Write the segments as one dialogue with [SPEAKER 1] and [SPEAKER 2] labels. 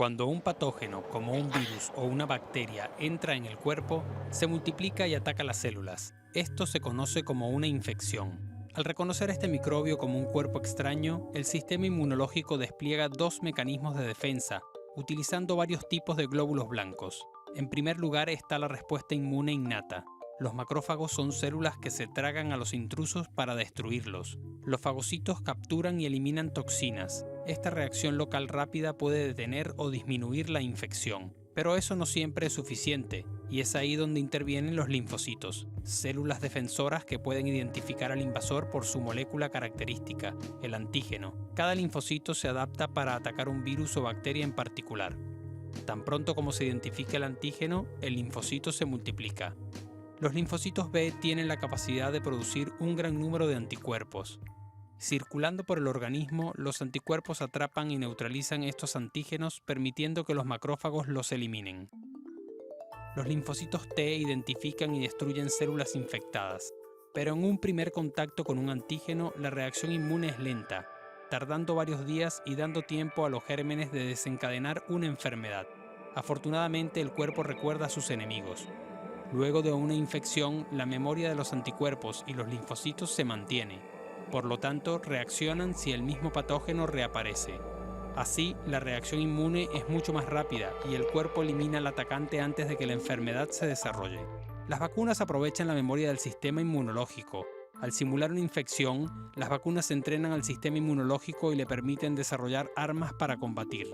[SPEAKER 1] Cuando un patógeno, como un virus o una bacteria, entra en el cuerpo, se multiplica y ataca las células. Esto se conoce como una infección. Al reconocer este microbio como un cuerpo extraño, el sistema inmunológico despliega dos mecanismos de defensa, utilizando varios tipos de glóbulos blancos. En primer lugar está la respuesta inmune innata. Los macrófagos son células que se tragan a los intrusos para destruirlos. Los fagocitos capturan y eliminan toxinas. Esta reacción local rápida puede detener o disminuir la infección. Pero eso no siempre es suficiente, y es ahí donde intervienen los linfocitos, células defensoras que pueden identificar al invasor por su molécula característica, el antígeno. Cada linfocito se adapta para atacar un virus o bacteria en particular. Tan pronto como se identifica el antígeno, el linfocito se multiplica. Los linfocitos B tienen la capacidad de producir un gran número de anticuerpos. Circulando por el organismo, los anticuerpos atrapan y neutralizan estos antígenos, permitiendo que los macrófagos los eliminen. Los linfocitos T identifican y destruyen células infectadas, pero en un primer contacto con un antígeno, la reacción inmune es lenta, tardando varios días y dando tiempo a los gérmenes de desencadenar una enfermedad. Afortunadamente, el cuerpo recuerda a sus enemigos. Luego de una infección, la memoria de los anticuerpos y los linfocitos se mantiene. Por lo tanto, reaccionan si el mismo patógeno reaparece. Así, la reacción inmune es mucho más rápida y el cuerpo elimina al atacante antes de que la enfermedad se desarrolle. Las vacunas aprovechan la memoria del sistema inmunológico. Al simular una infección, las vacunas entrenan al sistema inmunológico y le permiten desarrollar armas para combatir.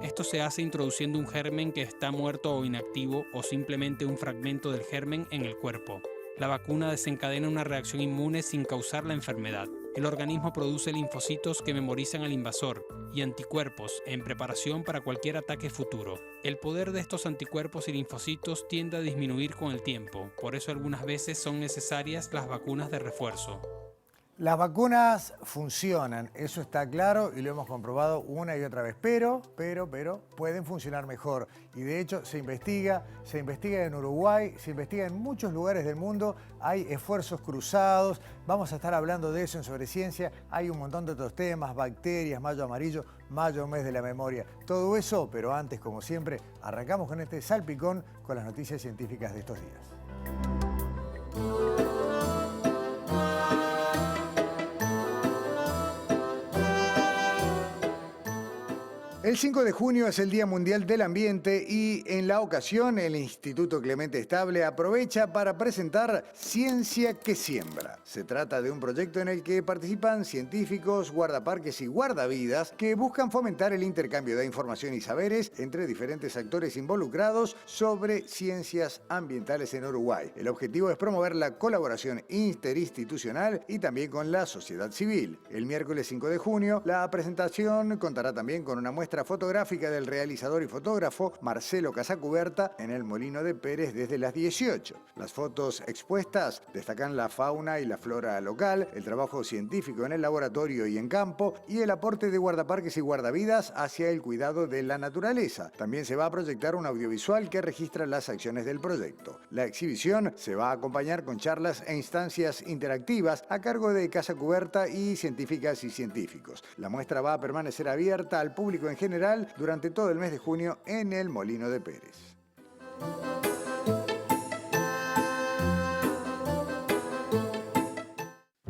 [SPEAKER 1] Esto se hace introduciendo un germen que está muerto o inactivo o simplemente un fragmento del germen en el cuerpo. La vacuna desencadena una reacción inmune sin causar la enfermedad. El organismo produce linfocitos que memorizan al invasor y anticuerpos en preparación para cualquier ataque futuro. El poder de estos anticuerpos y linfocitos tiende a disminuir con el tiempo, por eso algunas veces son necesarias las vacunas de refuerzo.
[SPEAKER 2] Las vacunas funcionan, eso está claro y lo hemos comprobado una y otra vez, pero pueden funcionar mejor. Y de hecho se investiga en Uruguay, se investiga en muchos lugares del mundo, hay esfuerzos cruzados, vamos a estar hablando de eso en Sobre Ciencia, hay un montón de otros temas, bacterias, mayo amarillo, mayo mes de la memoria, todo eso, pero antes, como siempre, arrancamos con este salpicón con las noticias científicas de estos días. El 5 de junio es el Día Mundial del Ambiente y en la ocasión el Instituto Clemente Estable aprovecha para presentar Ciencia que Siembra. Se trata de un proyecto en el que participan científicos, guardaparques y guardavidas que buscan fomentar el intercambio de información y saberes entre diferentes actores involucrados sobre ciencias ambientales en Uruguay. El objetivo es promover la colaboración interinstitucional y también con la sociedad civil. El miércoles 5 de junio la presentación contará también con una muestra fotográfica del realizador y fotógrafo Marcelo Casacuberta en el Molino de Pérez desde las 18. Las fotos expuestas destacan la fauna y la flora local, el trabajo científico en el laboratorio y en campo y el aporte de guardaparques y guardavidas hacia el cuidado de la naturaleza. También se va a proyectar un audiovisual que registra las acciones del proyecto. La exhibición se va a acompañar con charlas e instancias interactivas a cargo de Casacuberta y científicas y científicos. La muestra va a permanecer abierta al público en general durante todo el mes de junio en el Molino de Pérez.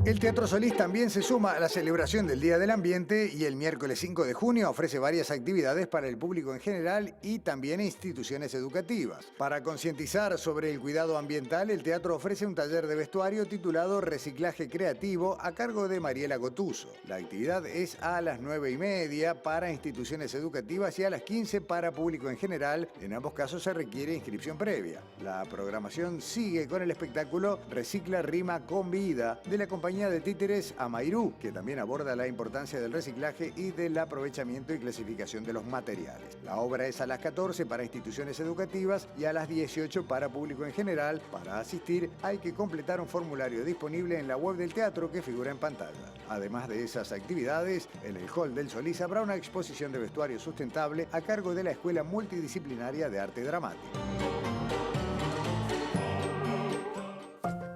[SPEAKER 2] El Teatro Solís también se suma a la celebración del Día del Ambiente y el miércoles 5 de junio ofrece varias actividades para el público en general y también instituciones educativas. Para concientizar sobre el cuidado ambiental, el teatro ofrece un taller de vestuario titulado Reciclaje Creativo a cargo de Mariela Gotuso. La actividad es a las 9:30 para instituciones educativas y a las 15 para público en general. En ambos casos se requiere inscripción previa. La programación sigue con el espectáculo Recicla Rima con Vida de la compañía de títeres Amairú, que también aborda la importancia del reciclaje y del aprovechamiento y clasificación de los materiales. La obra es a las 14 para instituciones educativas y a las 18 para público en general. Para asistir hay que completar un formulario disponible en la web del teatro que figura en pantalla. Además de esas actividades, en el Hall del Solís habrá una exposición de vestuario sustentable a cargo de la Escuela Multidisciplinaria de Arte Dramático.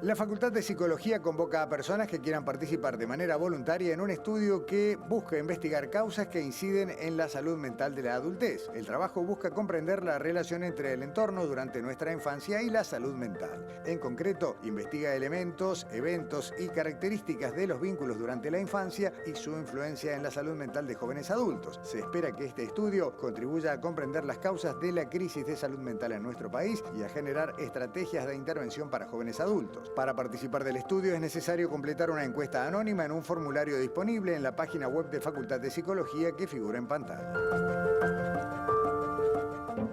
[SPEAKER 2] La Facultad de Psicología convoca a personas que quieran participar de manera voluntaria en un estudio que busca investigar causas que inciden en la salud mental de la adultez. El trabajo busca comprender la relación entre el entorno durante nuestra infancia y la salud mental. En concreto, investiga elementos, eventos y características de los vínculos durante la infancia y su influencia en la salud mental de jóvenes adultos. Se espera que este estudio contribuya a comprender las causas de la crisis de salud mental en nuestro país y a generar estrategias de intervención para jóvenes adultos. Para participar del estudio es necesario completar una encuesta anónima en un formulario disponible en la página web de Facultad de Psicología que figura en pantalla.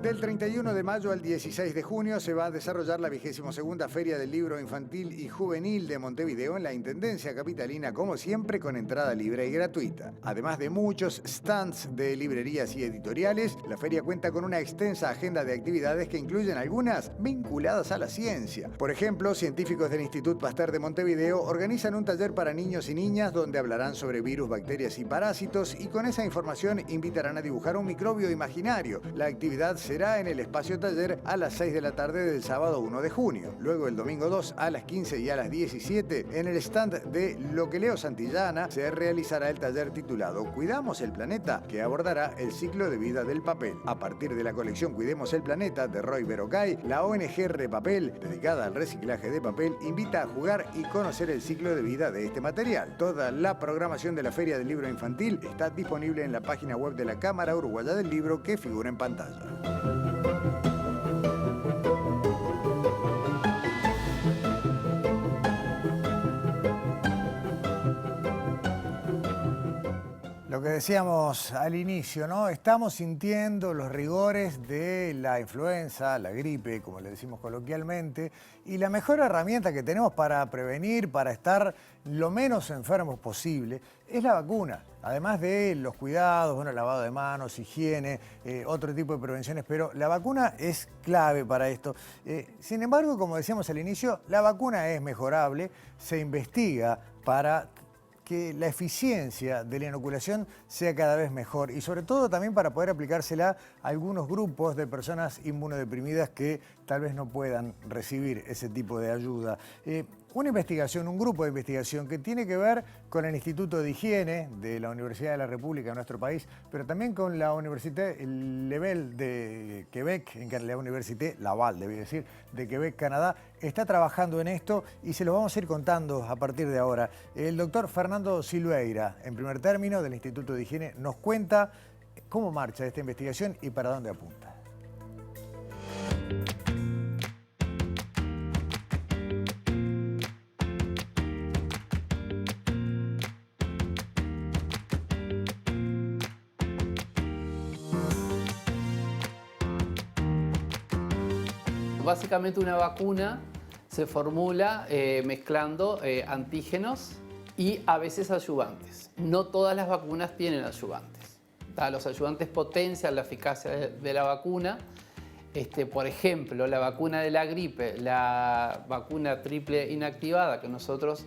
[SPEAKER 2] Del 31 de mayo al 16 de junio se va a desarrollar la 22ª Feria del Libro Infantil y Juvenil de Montevideo en la Intendencia Capitalina, como siempre con entrada libre y gratuita. Además de muchos stands de librerías y editoriales, la feria cuenta con una extensa agenda de actividades que incluyen algunas vinculadas a la ciencia. Por ejemplo, científicos del Instituto Pasteur de Montevideo organizan un taller para niños y niñas donde hablarán sobre virus, bacterias y parásitos y con esa información invitarán a dibujar un microbio imaginario. La actividad será en el espacio taller a las 6 de la tarde del sábado 1 de junio. Luego el domingo 2 a las 15 y a las 17 en el stand de Lo que Leo Santillana se realizará el taller titulado Cuidamos el Planeta, que abordará el ciclo de vida del papel. A partir de la colección Cuidemos el Planeta de Roy Berocay, la ONG Repapel, dedicada al reciclaje de papel, invita a jugar y conocer el ciclo de vida de este material. Toda la programación de la Feria del Libro Infantil está disponible en la página web de la Cámara Uruguaya del Libro que figura en pantalla. Lo que decíamos al inicio, ¿no? Estamos sintiendo los rigores de la influenza, la gripe, como le decimos coloquialmente, y la mejor herramienta que tenemos para prevenir, para estar lo menos enfermos posible, es la vacuna. Además de los cuidados, bueno, lavado de manos, higiene, otro tipo de prevenciones, pero la vacuna es clave para esto. Sin embargo, como decíamos al inicio, la vacuna es mejorable, se investiga para que la eficiencia de la inoculación sea cada vez mejor y sobre todo también para poder aplicársela a algunos grupos de personas inmunodeprimidas que tal vez no puedan recibir ese tipo de ayuda. Una investigación, un grupo de investigación que tiene que ver con el Instituto de Higiene de la Universidad de la República de nuestro país, pero también con la Université Laval de Quebec, la Université Laval, debí decir, de Quebec, Canadá, está trabajando en esto y se lo vamos a ir contando a partir de ahora. El doctor Fernando Silveira, en primer término, del Instituto de Higiene, nos cuenta cómo marcha esta investigación y para dónde apunta.
[SPEAKER 3] Básicamente una vacuna se formula mezclando antígenos y a veces adyuvantes. No todas las vacunas tienen adyuvantes. Los adyuvantes potencian la eficacia de la vacuna. Por ejemplo, la vacuna de la gripe, la vacuna triple inactivada que nosotros,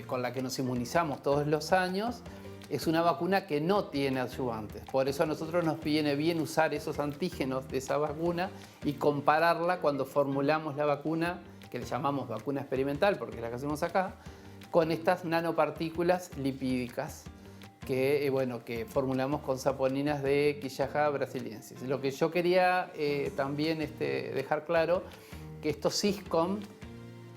[SPEAKER 3] con la que nos inmunizamos todos los años, es una vacuna que no tiene adyuvantes. Por eso a nosotros nos viene bien usar esos antígenos de esa vacuna y compararla cuando formulamos la vacuna, que le llamamos vacuna experimental, porque es la que hacemos acá, con estas nanopartículas lipídicas que formulamos con saponinas de Quillajá brasiliensis. Lo que yo quería también dejar claro, que estos Syscom,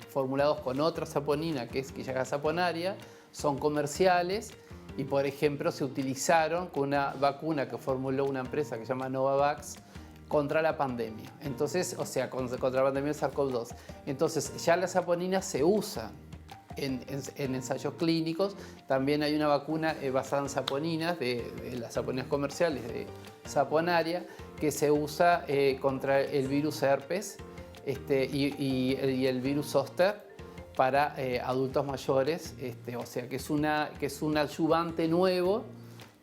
[SPEAKER 3] formulados con otra saponina, que es Quillajá saponaria, son comerciales y, por ejemplo, se utilizaron con una vacuna que formuló una empresa que se llama Novavax contra la pandemia. Entonces, contra la pandemia del SARS-CoV-2. Entonces, ya las saponinas se usan en ensayos clínicos. También hay una vacuna basada en saponinas, de las saponinas comerciales de Saponaria, que se usa contra el virus herpes y el virus zóster para adultos mayores, que es un adyuvante nuevo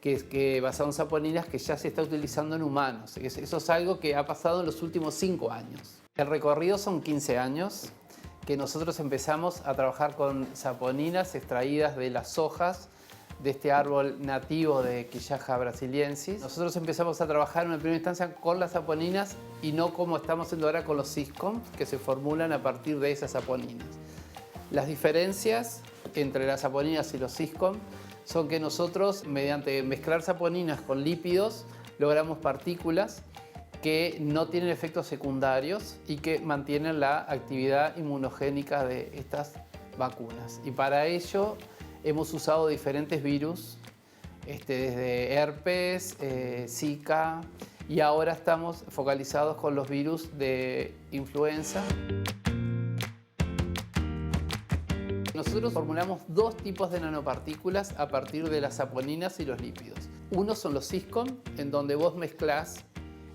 [SPEAKER 3] que basado en saponinas que ya se está utilizando en humanos. Eso es algo que ha pasado en los últimos 5 años. El recorrido son 15 años que nosotros empezamos a trabajar con saponinas extraídas de las hojas de este árbol nativo de Quillaja brasiliensis. Nosotros empezamos a trabajar en primera instancia con las saponinas y no como estamos haciendo ahora con los siscom, que se formulan a partir de esas saponinas. Las diferencias entre las saponinas y los siscom son que nosotros, mediante mezclar saponinas con lípidos, logramos partículas que no tienen efectos secundarios y que mantienen la actividad inmunogénica de estas vacunas. Y para ello hemos usado diferentes virus, desde herpes, Zika, y ahora estamos focalizados con los virus de influenza. Nosotros formulamos dos tipos de nanopartículas a partir de las saponinas y los lípidos. Uno son los siscom, en donde vos mezclás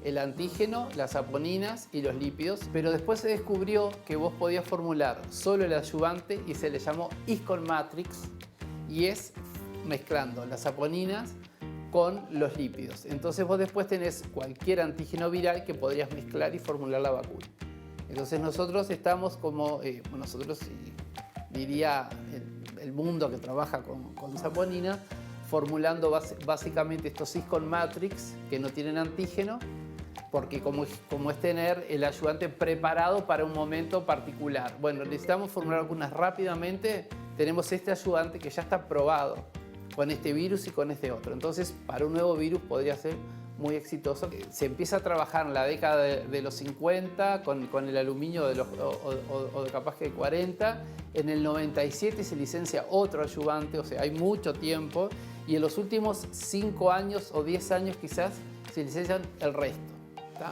[SPEAKER 3] el antígeno, las saponinas y los lípidos, pero después se descubrió que vos podías formular solo el adyuvante y se le llamó ISCON Matrix, y es mezclando las saponinas con los lípidos. Entonces vos después tenés cualquier antígeno viral que podrías mezclar y formular la vacuna. Entonces nosotros estamos como, nosotros diría el mundo que trabaja con saponina, formulando básicamente estos ISCON Matrix que no tienen antígeno, porque como es tener el ayudante preparado para un momento particular. Bueno, necesitamos formular algunas rápidamente. Tenemos este ayudante que ya está probado con este virus y con este otro. Entonces, para un nuevo virus podría ser muy exitoso. Se empieza a trabajar en la década de los 50 con el aluminio o capaz que 40. En el 97 se licencia otro ayudante, o sea, hay mucho tiempo. Y en los últimos 5 años o 10 años quizás se licencian el resto. ¿Tá?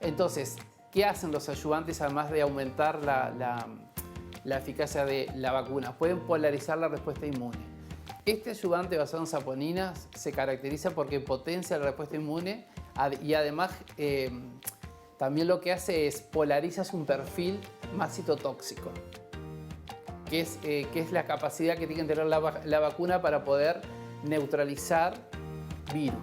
[SPEAKER 3] Entonces, ¿qué hacen los ayudantes además de aumentar la eficacia de la vacuna? Pueden polarizar la respuesta inmune. Este ayudante basado en saponinas se caracteriza porque potencia la respuesta inmune y además también lo que hace es polarizar un perfil más citotóxico, que es la capacidad que tiene que tener la vacuna para poder neutralizar virus.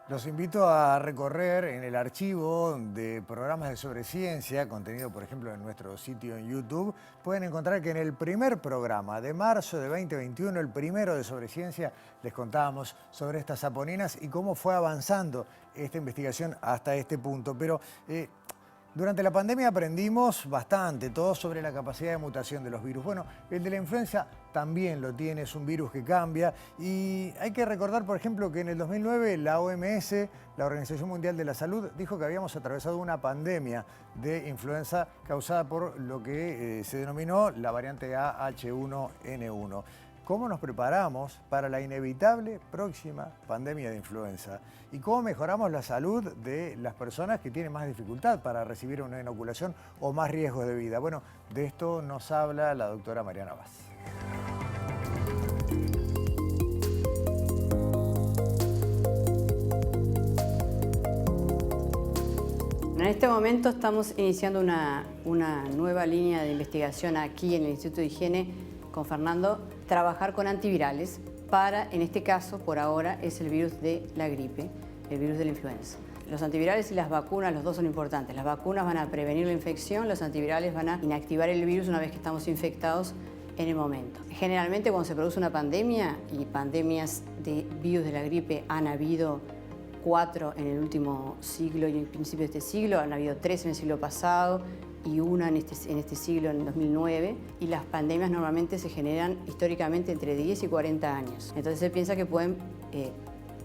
[SPEAKER 2] Los invito a recorrer en el archivo de programas de sobreciencia, contenido por ejemplo en nuestro sitio en YouTube. Pueden encontrar que en el primer programa de marzo de 2021, el primero de sobreciencia, les contábamos sobre estas saponinas y cómo fue avanzando esta investigación hasta este punto. Pero durante la pandemia aprendimos bastante, todo sobre la capacidad de mutación de los virus. Bueno, el de la influenza también lo tiene, es un virus que cambia. Y hay que recordar, por ejemplo, que en el 2009 la OMS, la Organización Mundial de la Salud, dijo que habíamos atravesado una pandemia de influenza causada por lo que se denominó la variante AH1N1. ¿Cómo nos preparamos para la inevitable próxima pandemia de influenza? ¿Y cómo mejoramos la salud de las personas que tienen más dificultad para recibir una inoculación o más riesgos de vida? Bueno, de esto nos habla la doctora Mariana Vaz.
[SPEAKER 4] En este momento estamos iniciando una nueva línea de investigación aquí en el Instituto de Higiene con Fernando, trabajar con antivirales para, en este caso, por ahora, es el virus de la gripe, el virus de la influenza. Los antivirales y las vacunas, los dos son importantes. Las vacunas van a prevenir la infección, los antivirales van a inactivar el virus una vez que estamos infectados en el momento. Generalmente cuando se produce una pandemia, y pandemias de virus de la gripe han habido 4 en el último siglo y en el principio de este siglo, han habido 3 en el siglo pasado, y una en este siglo, en 2009, y las pandemias normalmente se generan históricamente entre 10 y 40 años. Entonces se piensa que pueden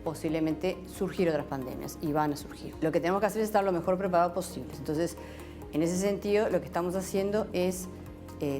[SPEAKER 4] posiblemente surgir otras pandemias, y van a surgir. Lo que tenemos que hacer es estar lo mejor preparados posible. Entonces, en ese sentido, lo que estamos haciendo es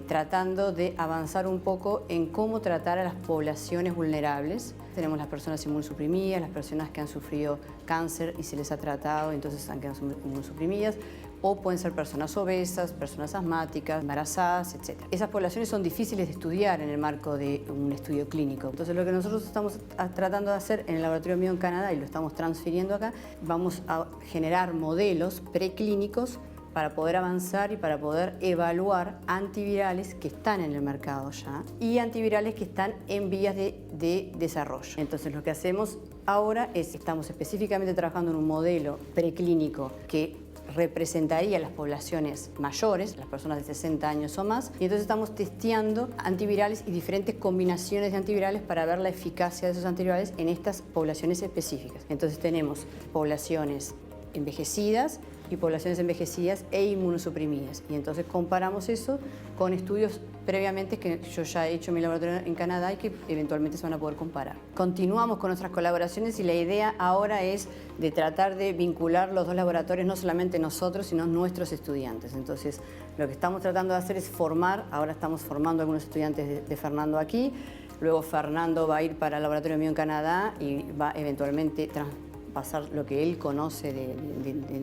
[SPEAKER 4] tratando de avanzar un poco en cómo tratar a las poblaciones vulnerables. Tenemos las personas inmunosuprimidas, las personas que han sufrido cáncer y se les ha tratado, entonces han quedado inmunosuprimidas, o pueden ser personas obesas, personas asmáticas, embarazadas, etc. Esas poblaciones son difíciles de estudiar en el marco de un estudio clínico. Entonces lo que nosotros estamos tratando de hacer en el laboratorio mío en Canadá, y lo estamos transfiriendo acá, vamos a generar modelos preclínicos para poder avanzar y para poder evaluar antivirales que están en el mercado ya y antivirales que están en vías de desarrollo. Entonces lo que hacemos ahora es, estamos específicamente trabajando en un modelo preclínico que representaría las poblaciones mayores, las personas de 60 años o más, y entonces estamos testeando antivirales y diferentes combinaciones de antivirales para ver la eficacia de esos antivirales en estas poblaciones específicas. Entonces tenemos poblaciones envejecidas y poblaciones envejecidas e inmunosuprimidas. Y entonces comparamos eso con estudios previamente que yo ya he hecho en mi laboratorio en Canadá y que eventualmente se van a poder comparar. Continuamos con nuestras colaboraciones y la idea ahora es de tratar de vincular los dos laboratorios, no solamente nosotros, sino nuestros estudiantes. Entonces, lo que estamos tratando de hacer es formar, ahora estamos formando algunos estudiantes de Fernando aquí, luego Fernando va a ir para el laboratorio mío en Canadá y va eventualmente pasar lo que él conoce de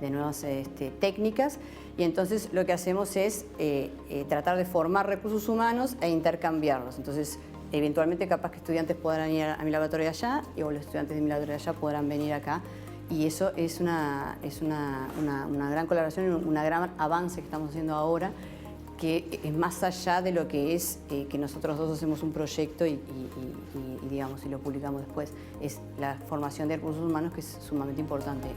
[SPEAKER 4] nuevas técnicas, y entonces lo que hacemos es tratar de formar recursos humanos e intercambiarlos. Entonces, eventualmente capaz que estudiantes podrán ir a mi laboratorio de allá y los estudiantes de mi laboratorio de allá podrán venir acá, y eso es una gran colaboración, un gran avance que estamos haciendo ahora, que es más allá de lo que es que nosotros dos hacemos un proyecto y digamos, y lo publicamos después. Es la formación de recursos humanos, que es sumamente importante.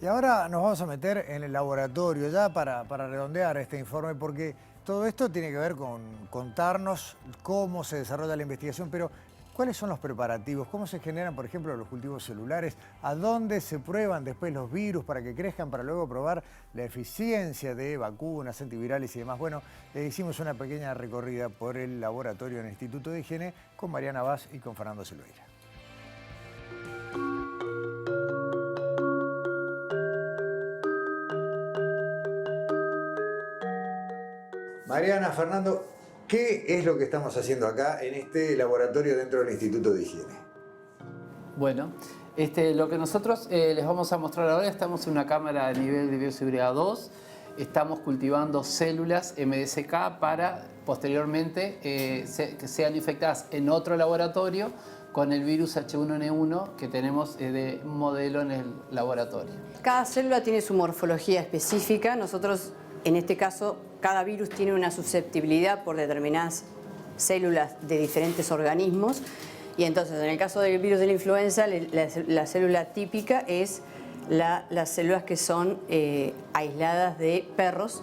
[SPEAKER 2] Y ahora nos vamos a meter en el laboratorio ya para redondear este informe, porque todo esto tiene que ver con contarnos cómo se desarrolla la investigación, pero ¿cuáles son los preparativos? ¿Cómo se generan, por ejemplo, los cultivos celulares? ¿A dónde se prueban después los virus para que crezcan, para luego probar la eficiencia de vacunas, antivirales y demás? Bueno, hicimos una pequeña recorrida por el laboratorio en el Instituto de Higiene con Mariana Vaz y con Fernando Silveira. Mariana, Fernando, ¿qué es lo que estamos haciendo acá en este laboratorio dentro del Instituto de Higiene?
[SPEAKER 3] Bueno, lo que nosotros les vamos a mostrar ahora, estamos en una cámara de nivel de bioseguridad 2, estamos cultivando células MDSK para posteriormente que sean infectadas en otro laboratorio con el virus H1N1 que tenemos de modelo en el laboratorio.
[SPEAKER 4] Cada célula tiene su morfología específica. Nosotros, en este caso, cada virus tiene una susceptibilidad por determinadas células de diferentes organismos. Y entonces, en el caso del virus de la influenza, la célula típica es las células que son aisladas de perros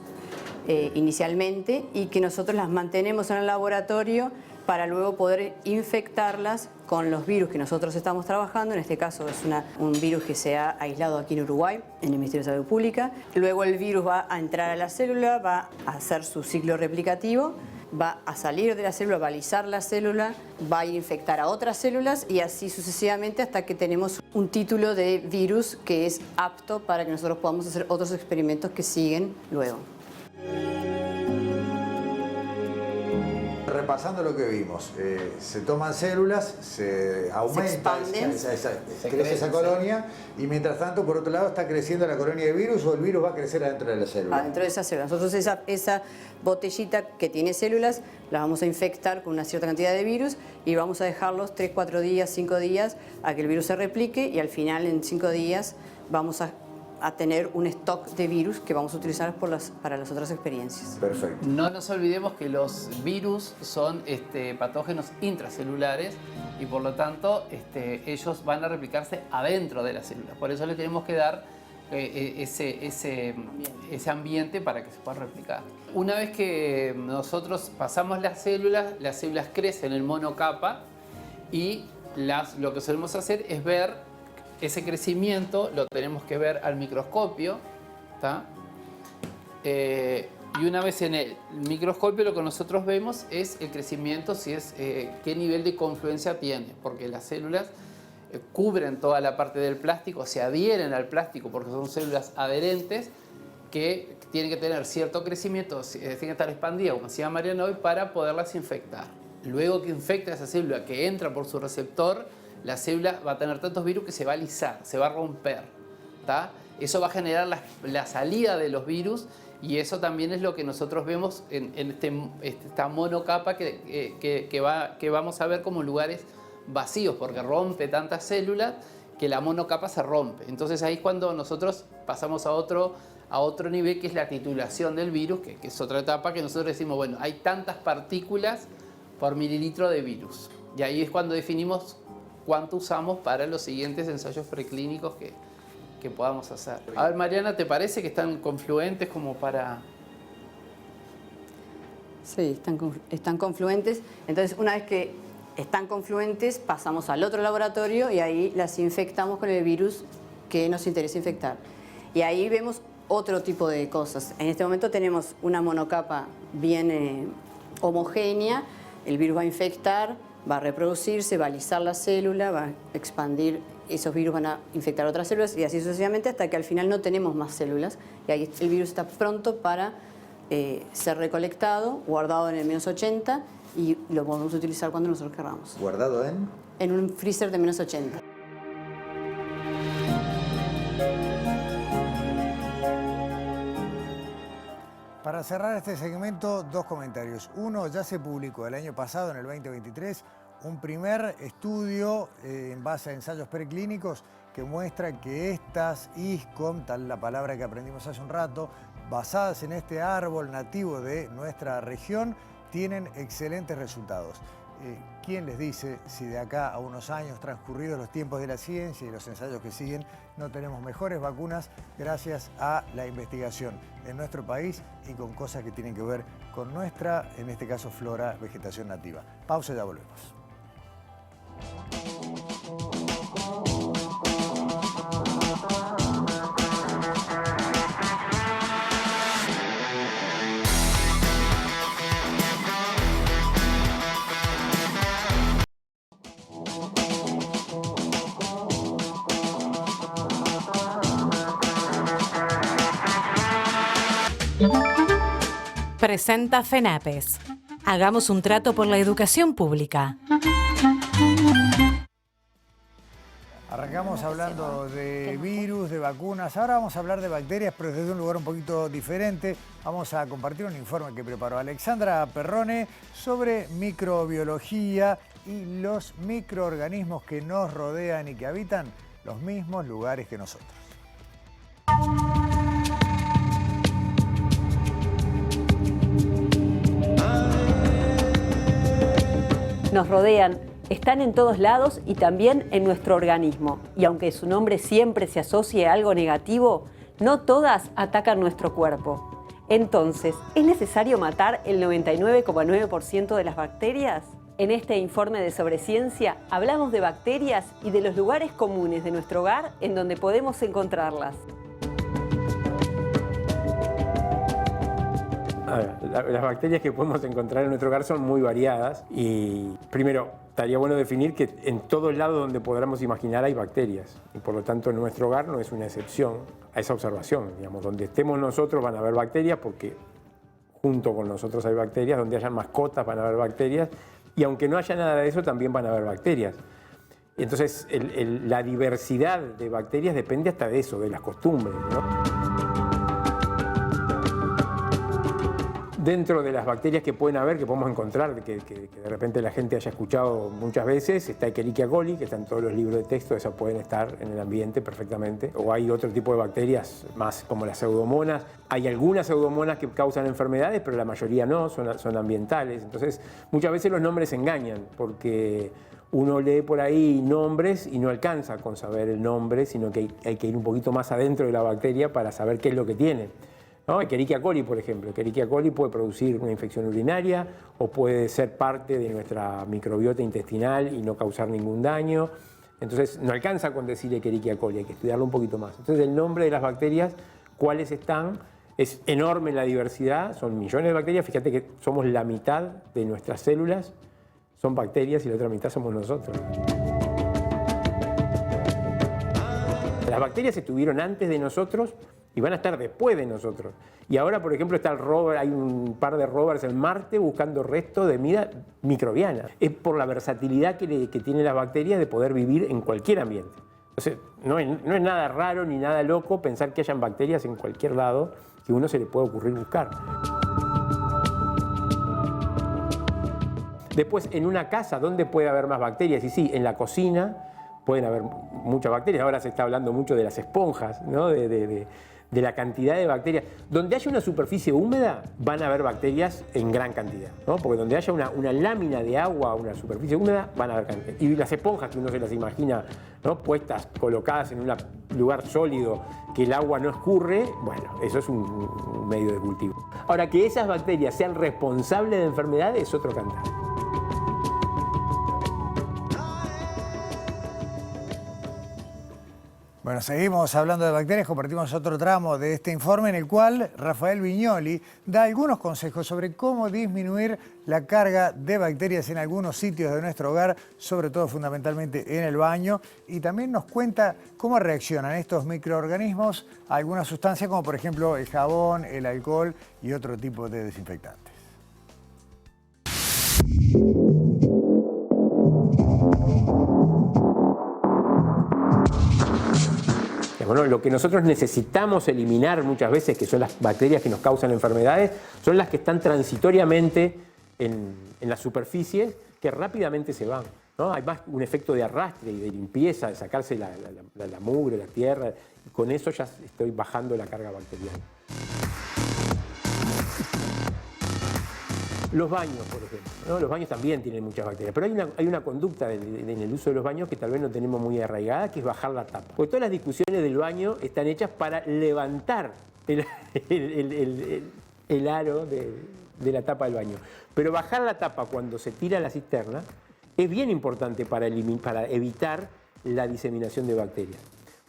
[SPEAKER 4] inicialmente, y que nosotros las mantenemos en el laboratorio para luego poder infectarlas con los virus que nosotros estamos trabajando. En este caso es un virus que se ha aislado aquí en Uruguay, en el Ministerio de Salud Pública. Luego el virus va a entrar a la célula, va a hacer su ciclo replicativo, va a salir de la célula, va a alisar la célula, va a infectar a otras células, y así sucesivamente hasta que tenemos un título de virus que es apto para que nosotros podamos hacer otros experimentos que siguen luego.
[SPEAKER 2] Repasando lo que vimos, se toman células, se aumenta, crece esa colonia, y mientras tanto, por otro lado, está creciendo la colonia de virus, o el virus va a crecer adentro de la célula.
[SPEAKER 4] Adentro de esa célula. Nosotros esa botellita que tiene células la vamos a infectar con una cierta cantidad de virus y vamos a dejarlos 3, 4 días, 5 días a que el virus se replique, y al final, en 5 días, vamos a tener un stock de virus que vamos a utilizar para las otras experiencias.
[SPEAKER 2] Perfecto.
[SPEAKER 3] No nos olvidemos que los virus son patógenos intracelulares, y por lo tanto ellos van a replicarse adentro de la célula. Por eso le tenemos que dar ese ambiente para que se pueda replicar. Una vez que nosotros pasamos las células crecen en monocapa, y lo que solemos hacer es ver ese crecimiento, lo tenemos que ver al microscopio, ¿tá? Y una vez en el microscopio, lo que nosotros vemos es el crecimiento, qué nivel de confluencia tiene, porque las células cubren toda la parte del plástico, se adhieren al plástico porque son células adherentes que tienen que tener cierto crecimiento, tienen que estar expandidas, como decía Mariana hoy, para poderlas infectar. Luego que infecta esa célula, que entra por su receptor, la célula va a tener tantos virus que se va a alisar, se va a romper, ¿tá? Eso va a generar la salida de los virus, y eso también es lo que nosotros vemos en esta monocapa que vamos a ver como lugares vacíos, porque rompe tantas células que la monocapa se rompe. Entonces ahí es cuando nosotros pasamos a otro nivel, que es la titulación del virus, que es otra etapa que nosotros decimos, bueno, hay tantas partículas por mililitro de virus. Y ahí es cuando definimos cuánto usamos para los siguientes ensayos preclínicos que podamos hacer. A ver, Mariana, ¿te parece que están confluentes como para...?
[SPEAKER 4] Sí, están confluentes. Entonces, una vez que están confluentes, pasamos al otro laboratorio y ahí las infectamos con el virus que nos interesa infectar. Y ahí vemos otro tipo de cosas. En este momento tenemos una monocapa bien homogénea, el virus va a infectar, va a reproducirse, va a alisar la célula, va a expandir, esos virus van a infectar otras células y así sucesivamente hasta que al final no tenemos más células y ahí el virus está pronto para ser recolectado, guardado en el -80 y lo podemos utilizar cuando nosotros queramos.
[SPEAKER 2] ¿Guardado en?
[SPEAKER 4] En un freezer de -80.
[SPEAKER 2] Para cerrar este segmento, dos comentarios. Uno, ya se publicó el año pasado, en el 2023, un primer estudio en base a ensayos preclínicos que muestra que estas ISCOM, tal la palabra que aprendimos hace un rato, basadas en este árbol nativo de nuestra región, tienen excelentes resultados. ¿Quién les dice si de acá a unos años, transcurridos los tiempos de la ciencia y los ensayos que siguen, no tenemos mejores vacunas gracias a la investigación en nuestro país y con cosas que tienen que ver con nuestra, en este caso, flora, vegetación nativa? Pausa y ya volvemos.
[SPEAKER 5] Presenta FENAPES. Hagamos un trato por la educación pública.
[SPEAKER 2] Arrancamos hablando de virus, de vacunas. Ahora vamos a hablar de bacterias, pero desde un lugar un poquito diferente. Vamos a compartir un informe que preparó Alexandra Perrone sobre microbiología y los microorganismos que nos rodean y que habitan los mismos lugares que nosotros.
[SPEAKER 6] Nos rodean, están en todos lados y también en nuestro organismo. Y aunque su nombre siempre se asocie a algo negativo, no todas atacan nuestro cuerpo. Entonces, ¿es necesario matar el 99,9% de las bacterias? En este informe de Sobreciencia hablamos de bacterias y de los lugares comunes de nuestro hogar en donde podemos encontrarlas.
[SPEAKER 7] Las bacterias que podemos encontrar en nuestro hogar son muy variadas y primero estaría bueno definir que en todos lados donde podamos imaginar hay bacterias y por lo tanto nuestro hogar no es una excepción a esa observación. Digamos, donde estemos nosotros van a haber bacterias porque junto con nosotros hay bacterias, donde hayan mascotas van a haber bacterias y aunque no haya nada de eso también van a haber bacterias. Entonces la diversidad de bacterias depende hasta de eso, de las costumbres, ¿no? Dentro de las bacterias que pueden haber, que podemos encontrar, que de repente la gente haya escuchado muchas veces, está Escherichia coli, que está en todos los libros de texto, esas pueden estar en el ambiente perfectamente. O hay otro tipo de bacterias más como las pseudomonas. Hay algunas pseudomonas que causan enfermedades, pero la mayoría no, son ambientales. Entonces, muchas veces los nombres engañan, porque uno lee por ahí nombres y no alcanza con saber el nombre, sino que hay que ir un poquito más adentro de la bacteria para saber qué es lo que tiene. ¿No? Escherichia coli, por ejemplo. Escherichia coli puede producir una infección urinaria o puede ser parte de nuestra microbiota intestinal y no causar ningún daño. Entonces, no alcanza con decir Escherichia coli, hay que estudiarlo un poquito más. Entonces, el nombre de las bacterias, cuáles están, es enorme la diversidad, son millones de bacterias. Fíjate que somos la mitad de nuestras células, son bacterias y la otra mitad somos nosotros. Las bacterias estuvieron antes de nosotros y van a estar después de nosotros. Y ahora, por ejemplo, está el rover, hay un par de rovers en Marte buscando restos de vida microbiana. Es por la versatilidad que tienen las bacterias de poder vivir en cualquier ambiente. Entonces, no es nada raro ni nada loco pensar que hayan bacterias en cualquier lado que a uno se le puede ocurrir buscar. Después, en una casa, ¿dónde puede haber más bacterias? Y sí, en la cocina, pueden haber muchas bacterias. Ahora se está hablando mucho de las esponjas, ¿no? De la cantidad de bacterias. Donde haya una superficie húmeda, van a haber bacterias en gran cantidad, ¿no? Porque donde haya una lámina de agua, una superficie húmeda, van a haber cantidad. Y las esponjas, que uno se las imagina, ¿no? Puestas, colocadas en un lugar sólido, que el agua no escurre, bueno, eso es un medio de cultivo. Ahora, que esas bacterias sean responsables de enfermedades es otro cantar.
[SPEAKER 2] Bueno, seguimos hablando de bacterias, compartimos otro tramo de este informe en el cual Rafael Viñoli da algunos consejos sobre cómo disminuir la carga de bacterias en algunos sitios de nuestro hogar, sobre todo fundamentalmente en el baño, y también nos cuenta cómo reaccionan estos microorganismos a algunas sustancias como por ejemplo el jabón, el alcohol y otro tipo de desinfectantes.
[SPEAKER 7] Bueno, lo que nosotros necesitamos eliminar muchas veces, que son las bacterias que nos causan enfermedades, son las que están transitoriamente en las superficies, que rápidamente se van, ¿no? Hay más un efecto de arrastre y de limpieza, de sacarse la mugre, la tierra, y con eso ya estoy bajando la carga bacteriana. Los baños, por ejemplo, ¿no? Los baños también tienen muchas bacterias, pero hay una conducta en el uso de los baños que tal vez no tenemos muy arraigada, que es bajar la tapa. Porque todas las discusiones del baño están hechas para levantar el aro de la tapa del baño. Pero bajar la tapa cuando se tira a la cisterna es bien importante para evitar la diseminación de bacterias.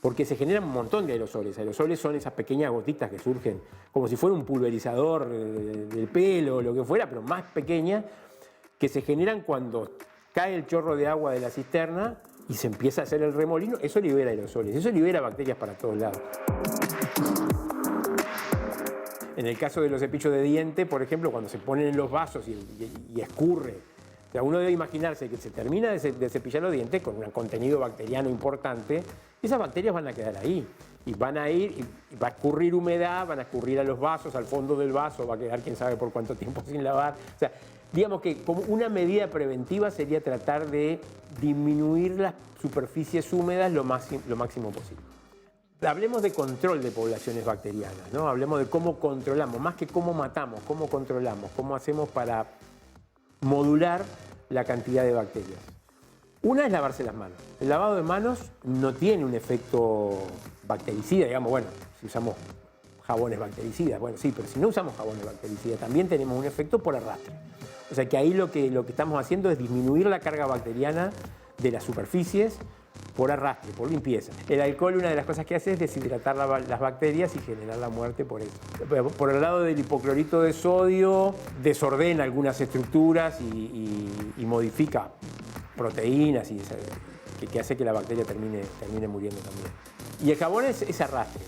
[SPEAKER 7] Porque se generan un montón de aerosoles. Aerosoles son esas pequeñas gotitas que surgen como si fuera un pulverizador del pelo o lo que fuera, pero más pequeñas, que se generan cuando cae el chorro de agua de la cisterna y se empieza a hacer el remolino. Eso libera aerosoles, eso libera bacterias para todos lados. En el caso de los cepillos de diente, por ejemplo, cuando se ponen en los vasos y escurre, o sea, uno debe imaginarse que se termina de cepillar los dientes con un contenido bacteriano importante, y esas bacterias van a quedar ahí. Y van a ir, y va a escurrir humedad, van a escurrir a los vasos, al fondo del vaso, va a quedar quién sabe por cuánto tiempo sin lavar. O sea, digamos que como una medida preventiva sería tratar de disminuir las superficies húmedas lo máximo posible. Hablemos de control de poblaciones bacterianas, ¿no? Hablemos de cómo controlamos, más que cómo matamos, cómo controlamos, cómo hacemos para modular la cantidad de bacterias. Una es lavarse las manos. El lavado de manos no tiene un efecto bactericida, digamos, bueno, si usamos jabones bactericidas, bueno, sí, pero si no usamos jabones bactericidas, también tenemos un efecto por arrastre. O sea que ahí lo que estamos haciendo es disminuir la carga bacteriana de las superficies por arrastre, por limpieza. El alcohol, una de las cosas que hace es deshidratar las bacterias y generar la muerte por eso. Por el lado del hipoclorito de sodio, desordena algunas estructuras y modifica proteínas y que hace que la bacteria termine muriendo también. Y el jabón es arrastre.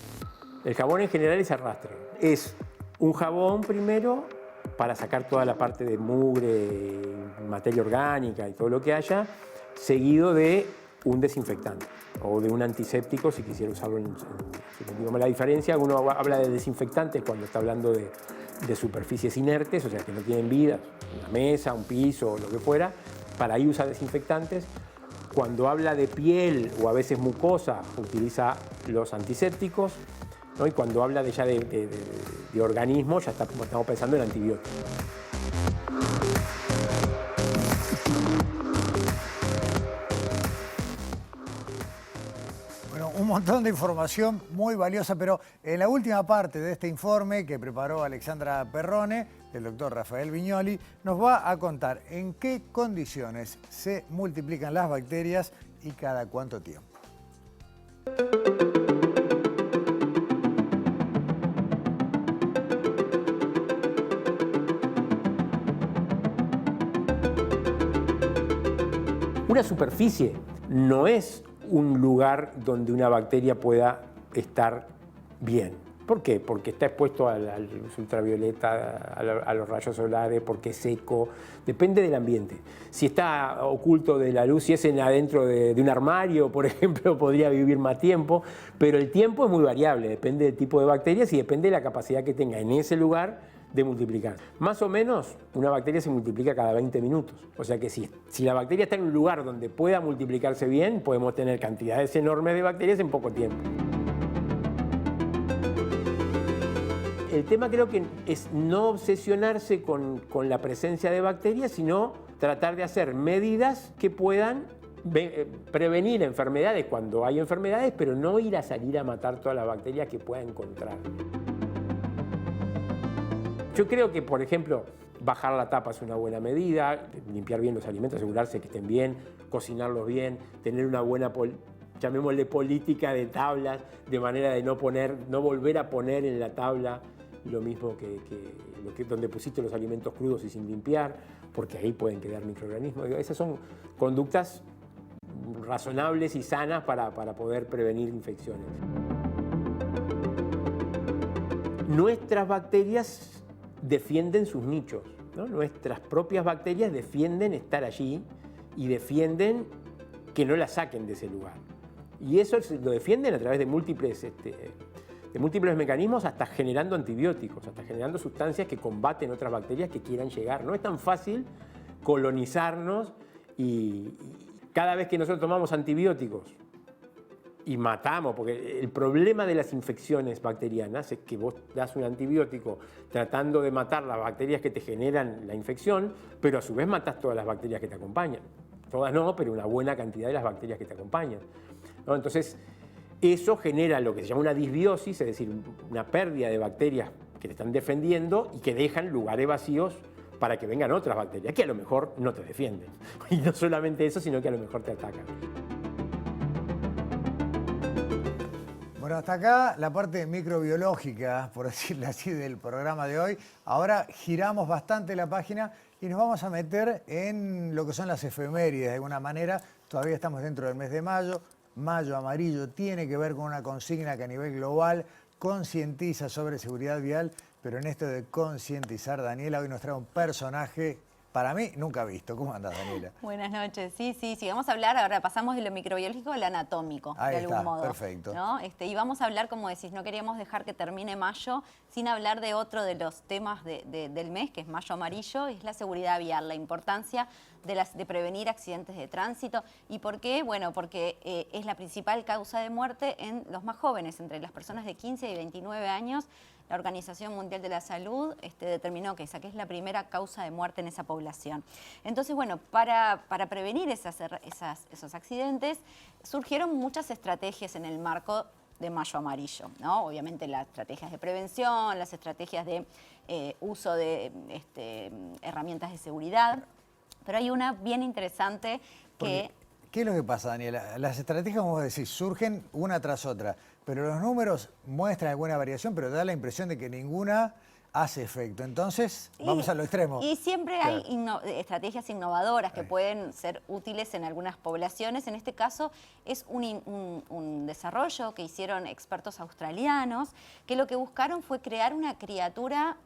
[SPEAKER 7] El jabón en general es arrastre. Es un jabón primero para sacar toda la parte de mugre, materia orgánica y todo lo que haya, seguido de un desinfectante o de un antiséptico si quisiera usarlo en la diferencia, uno habla de desinfectantes cuando está hablando de superficies inertes, o sea que no tienen vida, una mesa, un piso o lo que fuera, para ahí usa desinfectantes. Cuando habla de piel o a veces mucosa, utiliza los antisépticos, ¿no? Y cuando habla de organismos, ya estamos pensando en antibióticos.
[SPEAKER 2] Un montón de información muy valiosa, pero en la última parte de este informe que preparó Alexandra Perrone, el doctor Rafael Viñoli, nos va a contar en qué condiciones se multiplican las bacterias y cada cuánto tiempo.
[SPEAKER 7] Una superficie no es un lugar donde una bacteria pueda estar bien. ¿Por qué? Porque está expuesto a la luz ultravioleta, a los rayos solares, porque es seco. Depende del ambiente. Si está oculto de la luz, si es adentro de un armario, por ejemplo, podría vivir más tiempo. Pero el tiempo es muy variable, depende del tipo de bacterias y depende de la capacidad que tenga en ese lugar de multiplicar. Más o menos, una bacteria se multiplica cada 20 minutos. O sea que si la bacteria está en un lugar donde pueda multiplicarse bien, podemos tener cantidades enormes de bacterias en poco tiempo. El tema creo que es no obsesionarse con la presencia de bacterias, sino tratar de hacer medidas que puedan prevenir enfermedades cuando hay enfermedades, pero no ir a salir a matar todas las bacterias que pueda encontrar. Yo creo que, por ejemplo, bajar la tapa es una buena medida, limpiar bien los alimentos, asegurarse que estén bien, cocinarlos bien, tener una buena, llamémosle, política de tablas, de manera de no volver a poner en la tabla lo mismo donde pusiste los alimentos crudos y sin limpiar, porque ahí pueden quedar microorganismos. Esas son conductas razonables y sanas para poder prevenir infecciones. Nuestras bacterias defienden sus nichos, ¿no? Nuestras propias bacterias defienden estar allí y defienden que no las saquen de ese lugar. Y eso lo defienden a través de múltiples mecanismos, hasta generando antibióticos, hasta generando sustancias que combaten otras bacterias que quieran llegar. No es tan fácil colonizarnos y cada vez que nosotros tomamos antibióticos y matamos, porque el problema de las infecciones bacterianas es que vos das un antibiótico tratando de matar las bacterias que te generan la infección, pero a su vez matás todas las bacterias que te acompañan. Todas no, pero una buena cantidad de las bacterias que te acompañan, ¿no? Entonces, eso genera lo que se llama una disbiosis, es decir, una pérdida de bacterias que te están defendiendo y que dejan lugares vacíos para que vengan otras bacterias que a lo mejor no te defienden. Y no solamente eso, sino que a lo mejor te atacan.
[SPEAKER 2] Bueno, hasta acá la parte microbiológica, por decirlo así, del programa de hoy. Ahora giramos bastante la página y nos vamos a meter en lo que son las efemérides. De alguna manera, todavía estamos dentro del mes de mayo. Mayo amarillo tiene que ver con una consigna que a nivel global concientiza sobre seguridad vial, pero en esto de concientizar, Daniela, hoy nos trae un personaje, para mí, nunca visto. ¿Cómo andás, Daniela?
[SPEAKER 8] Buenas noches. Sí. Vamos a hablar, ahora pasamos de lo microbiológico al anatómico,
[SPEAKER 2] Ahí
[SPEAKER 8] de algún
[SPEAKER 2] está,
[SPEAKER 8] modo.
[SPEAKER 2] perfecto.
[SPEAKER 8] ¿No? Y vamos a hablar, como decís, no queríamos dejar que termine mayo sin hablar de otro de los temas del mes, que es mayo amarillo, es la seguridad vial, la importancia de prevenir accidentes de tránsito. ¿Y por qué? Bueno, porque es la principal causa de muerte en los más jóvenes, entre las personas de 15 y 29 años. La Organización Mundial de la Salud determinó que esa es la primera causa de muerte en esa población. Entonces, bueno, para prevenir esos accidentes, surgieron muchas estrategias en el marco de Mayo Amarillo, ¿no? Obviamente las estrategias de prevención, las estrategias de uso de herramientas de seguridad, pero hay una bien interesante que...
[SPEAKER 2] ¿Qué es lo que pasa, Daniela? Las estrategias, como vos decís, surgen una tras otra, pero los números muestran alguna variación, pero da la impresión de que ninguna hace efecto. Entonces, vamos a lo extremo.
[SPEAKER 8] Y siempre hay estrategias innovadoras que pueden ser útiles en algunas poblaciones. En este caso, es un desarrollo que hicieron expertos australianos, que lo que buscaron fue crear una criatura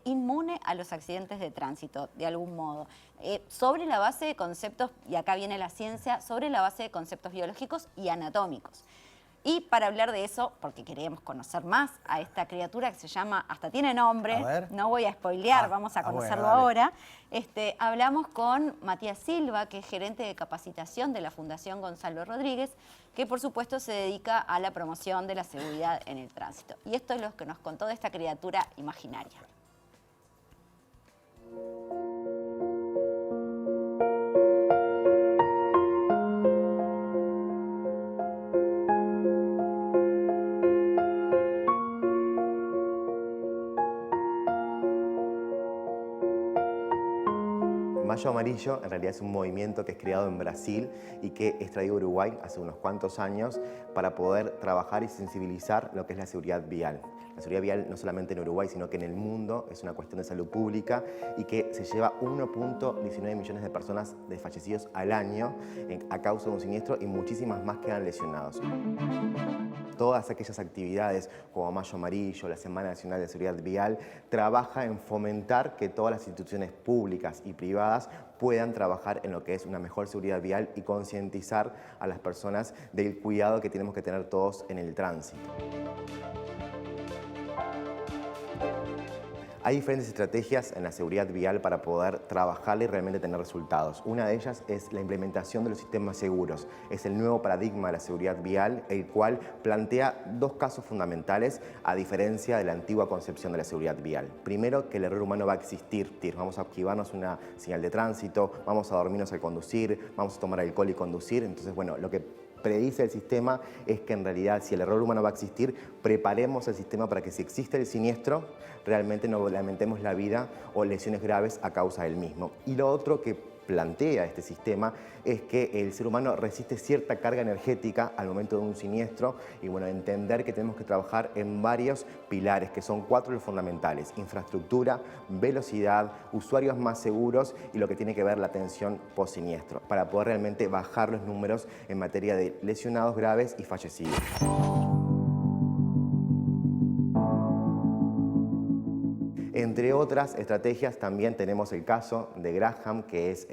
[SPEAKER 8] inmune a los accidentes de tránsito, de algún modo. Sobre la base de conceptos, y acá viene la ciencia, sobre la base de conceptos biológicos y anatómicos. Y para hablar de eso, porque queremos conocer más a esta criatura que se llama, hasta tiene nombre, no voy a spoilear, vamos a conocerlo ahora. Hablamos con Matías Silva, que es gerente de capacitación de la Fundación Gonzalo Rodríguez, que por supuesto se dedica a la promoción de la seguridad en el tránsito. Y esto es lo que nos contó de esta criatura imaginaria.
[SPEAKER 9] Mayo Amarillo en realidad es un movimiento que es creado en Brasil y que es traído a Uruguay hace unos cuantos años para poder trabajar y sensibilizar lo que es la seguridad vial. La seguridad vial no solamente en Uruguay, sino que en el mundo es una cuestión de salud pública y que se lleva 1.19 millones de personas de fallecidos al año a causa de un siniestro y muchísimas más quedan lesionados. Todas aquellas actividades como Mayo Amarillo, la Semana Nacional de Seguridad Vial, trabaja en fomentar que todas las instituciones públicas y privadas puedan trabajar en lo que es una mejor seguridad vial y concientizar a las personas del cuidado que tenemos que tener Hay diferentes estrategias en la seguridad vial para poder trabajarla y realmente tener resultados. Una de ellas es la implementación de los sistemas seguros. Es el nuevo paradigma de la seguridad vial, el cual plantea dos casos fundamentales a diferencia de la antigua concepción de la seguridad vial. Primero, que el error humano va a existir. Vamos a activarnos una señal de tránsito, vamos a dormirnos al conducir, vamos a tomar alcohol y conducir. Entonces, bueno, lo que predice el sistema es que en realidad, si el error humano va a existir, preparemos el sistema para que si existe el siniestro, realmente no lamentemos la vida o lesiones graves a causa del mismo. Y lo otro que plantea este sistema es que el ser humano resiste cierta carga energética al momento de un siniestro y bueno, entender que tenemos que trabajar en varios pilares, que son 4 los fundamentales: infraestructura, velocidad, usuarios más seguros y lo que tiene que ver la atención post-siniestro, para poder realmente bajar los números en materia de lesionados graves y fallecidos. Entre otras estrategias también tenemos el caso de Graham, que es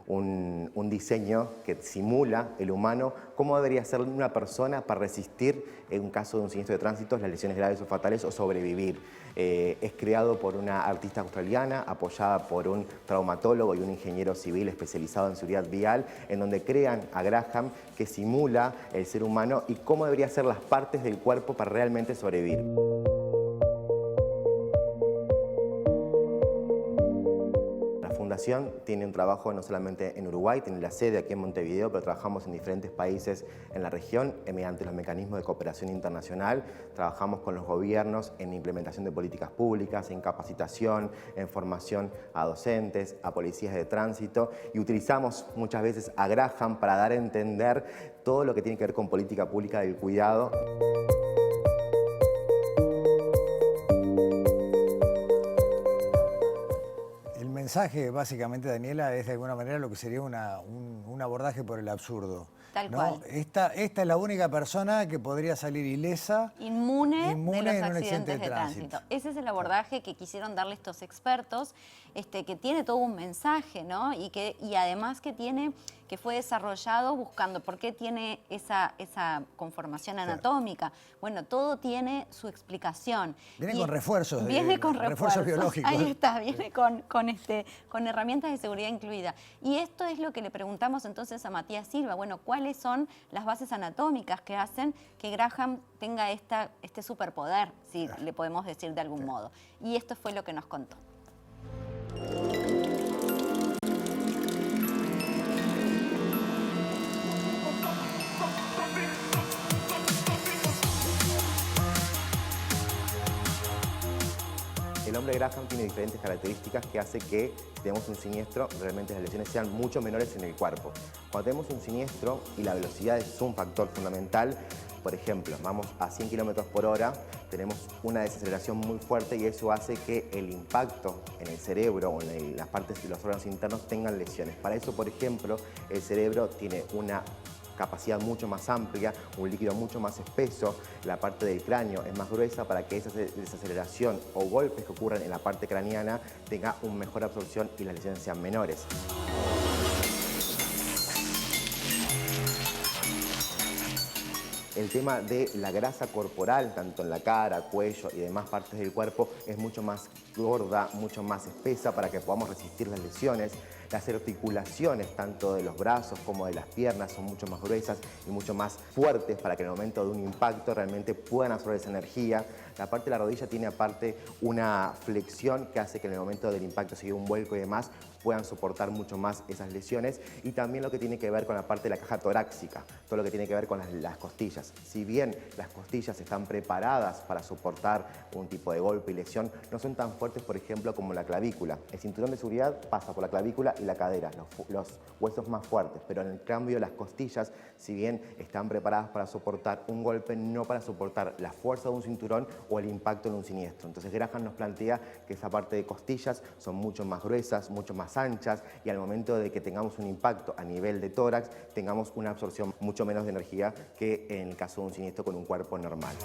[SPEAKER 9] un diseño que simula el humano cómo debería ser una persona para resistir en un caso de un siniestro de tránsito las lesiones graves o fatales o sobrevivir. Es creado por una artista australiana apoyada por un traumatólogo y un ingeniero civil especializado en seguridad vial, en donde crean a Graham, que simula el ser humano y cómo deberían ser las partes del cuerpo para realmente sobrevivir. La fundación tiene un trabajo no solamente en Uruguay, tiene la sede aquí en Montevideo, pero trabajamos en diferentes países en la región mediante los mecanismos de cooperación internacional. Trabajamos con los gobiernos en implementación de políticas públicas, en capacitación, en formación a docentes, a policías de tránsito, y utilizamos muchas veces a Graham para dar a entender todo lo que tiene que ver con política pública del cuidado.
[SPEAKER 2] El mensaje, básicamente, Daniela, es de alguna manera lo que sería un abordaje por el absurdo.
[SPEAKER 8] Tal
[SPEAKER 2] ¿no?
[SPEAKER 8] cual.
[SPEAKER 2] Esta es la única persona que podría salir ilesa,
[SPEAKER 8] inmune de los
[SPEAKER 2] en un accidente
[SPEAKER 8] accidentes
[SPEAKER 2] de
[SPEAKER 8] de tránsito. Ese es el abordaje que quisieron darle estos expertos, que tiene todo un mensaje, ¿no? Y además que fue desarrollado buscando por qué tiene esa conformación anatómica. Bueno, todo tiene su explicación.
[SPEAKER 2] Viene con refuerzos.
[SPEAKER 8] Viene con refuerzos
[SPEAKER 2] biológicos.
[SPEAKER 8] Ahí está, viene con herramientas de seguridad incluida. Y esto es lo que le preguntamos entonces a Matías Silva. Bueno, ¿cuáles son las bases anatómicas que hacen que Graham tenga este superpoder, si le podemos decir de algún modo? Y esto fue lo que nos contó.
[SPEAKER 9] El hombre Graham tiene diferentes características que hace que si tenemos un siniestro, realmente las lesiones sean mucho menores en el cuerpo. Cuando tenemos un siniestro y la velocidad es un factor fundamental, por ejemplo, vamos a 100 km por hora, tenemos una desaceleración muy fuerte y eso hace que el impacto en el cerebro o en las partes de los órganos internos tengan lesiones. Para eso, por ejemplo, el cerebro tiene una capacidad mucho más amplia, un líquido mucho más espeso, la parte del cráneo es más gruesa para que esa desaceleración o golpes que ocurran en la parte craneana tenga una mejor absorción y las lesiones sean menores. El tema de la grasa corporal, tanto en la cara, cuello y demás partes del cuerpo, es mucho más gorda, mucho más espesa para que podamos resistir las lesiones. Las articulaciones, tanto de los brazos como de las piernas, son mucho más gruesas y mucho más fuertes para que en el momento de un impacto realmente puedan absorber esa energía. La parte de la rodilla tiene aparte una flexión que hace que en el momento del impacto, si hay un vuelco y demás, puedan soportar mucho más esas lesiones. Y también lo que tiene que ver con la parte de la caja torácica, todo lo que tiene que ver con las costillas. Si bien las costillas están preparadas para soportar un tipo de golpe y lesión, no son tan fuertes, por ejemplo, como la clavícula. El cinturón de seguridad pasa por la clavícula y la cadera, los huesos más fuertes, pero en el cambio las costillas, si bien están preparadas para soportar un golpe, no para soportar la fuerza de un cinturón o el impacto en un siniestro. Entonces Graham nos plantea que esa parte de costillas son mucho más gruesas, mucho más anchas, y al momento de que tengamos un impacto a nivel de tórax, tengamos una absorción mucho menos de energía que en el caso de un siniestro con un cuerpo normal.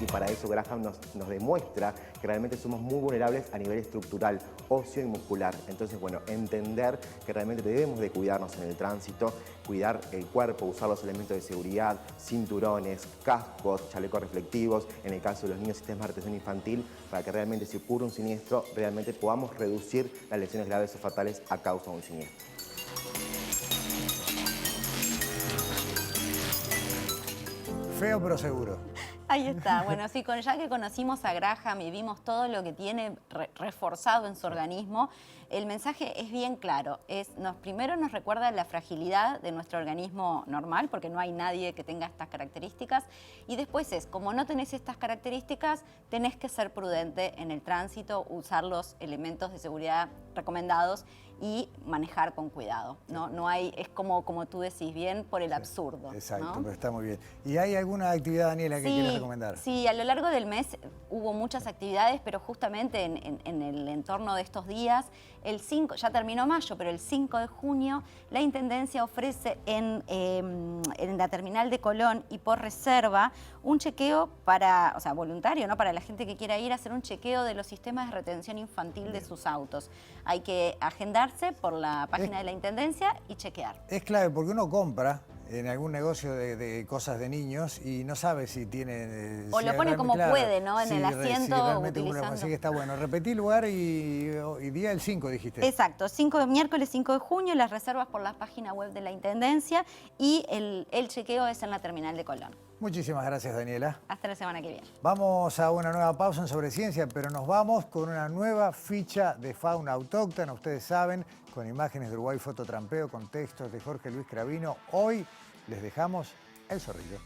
[SPEAKER 9] y para eso Graham nos demuestra que realmente somos muy vulnerables a nivel estructural, óseo y muscular. Entonces, bueno, entender que realmente debemos de cuidarnos en el tránsito, cuidar el cuerpo, usar los elementos de seguridad, cinturones, cascos, chalecos reflectivos, en el caso de los niños, sistemas de retención infantil, para que realmente si ocurre un siniestro, realmente podamos reducir las lesiones graves o fatales a causa de un siniestro.
[SPEAKER 2] Feo pero seguro.
[SPEAKER 8] Ahí está. Bueno, sí, ya que conocimos a Graham y vimos todo lo que tiene reforzado en su organismo, el mensaje es bien claro. Primero nos recuerda la fragilidad de nuestro organismo normal, porque no hay nadie que tenga estas características. Y después como no tenés estas características, tenés que ser prudente en el tránsito, usar los elementos de seguridad recomendados y manejar con cuidado. No hay, es como tú decís, bien por el absurdo.
[SPEAKER 2] Exacto,
[SPEAKER 8] ¿no?
[SPEAKER 2] pero está muy bien. ¿Y hay alguna actividad, Daniela, que quieras recomendar?
[SPEAKER 8] Sí, a lo largo del mes hubo muchas actividades, pero justamente en el entorno de estos días, ya terminó mayo, pero el 5 de junio la Intendencia ofrece en la terminal de Colón y por reserva un chequeo voluntario, ¿no? Para la gente que quiera ir a hacer un chequeo de los sistemas de retención infantil de sus autos. Hay que agendarse por la página de la Intendencia y chequear.
[SPEAKER 2] Es clave porque uno compra en algún negocio de cosas de niños y no sabe si tiene...
[SPEAKER 8] O lo pone como puede, ¿no? En el asiento, utilizando.
[SPEAKER 2] Así que está bueno. Repetí lugar y día el 5, dijiste.
[SPEAKER 8] Exacto, miércoles 5 de junio, las reservas por la página web de la Intendencia y el chequeo es en la terminal de Colón.
[SPEAKER 2] Muchísimas gracias, Daniela.
[SPEAKER 8] Hasta la semana que viene.
[SPEAKER 2] Vamos a una nueva pausa en Sobre Ciencia, pero nos vamos con una nueva ficha de fauna autóctona, ustedes saben, con imágenes de Uruguay Fototrampeo, con textos de Jorge Luis Cravino. Hoy les dejamos el zorrillo.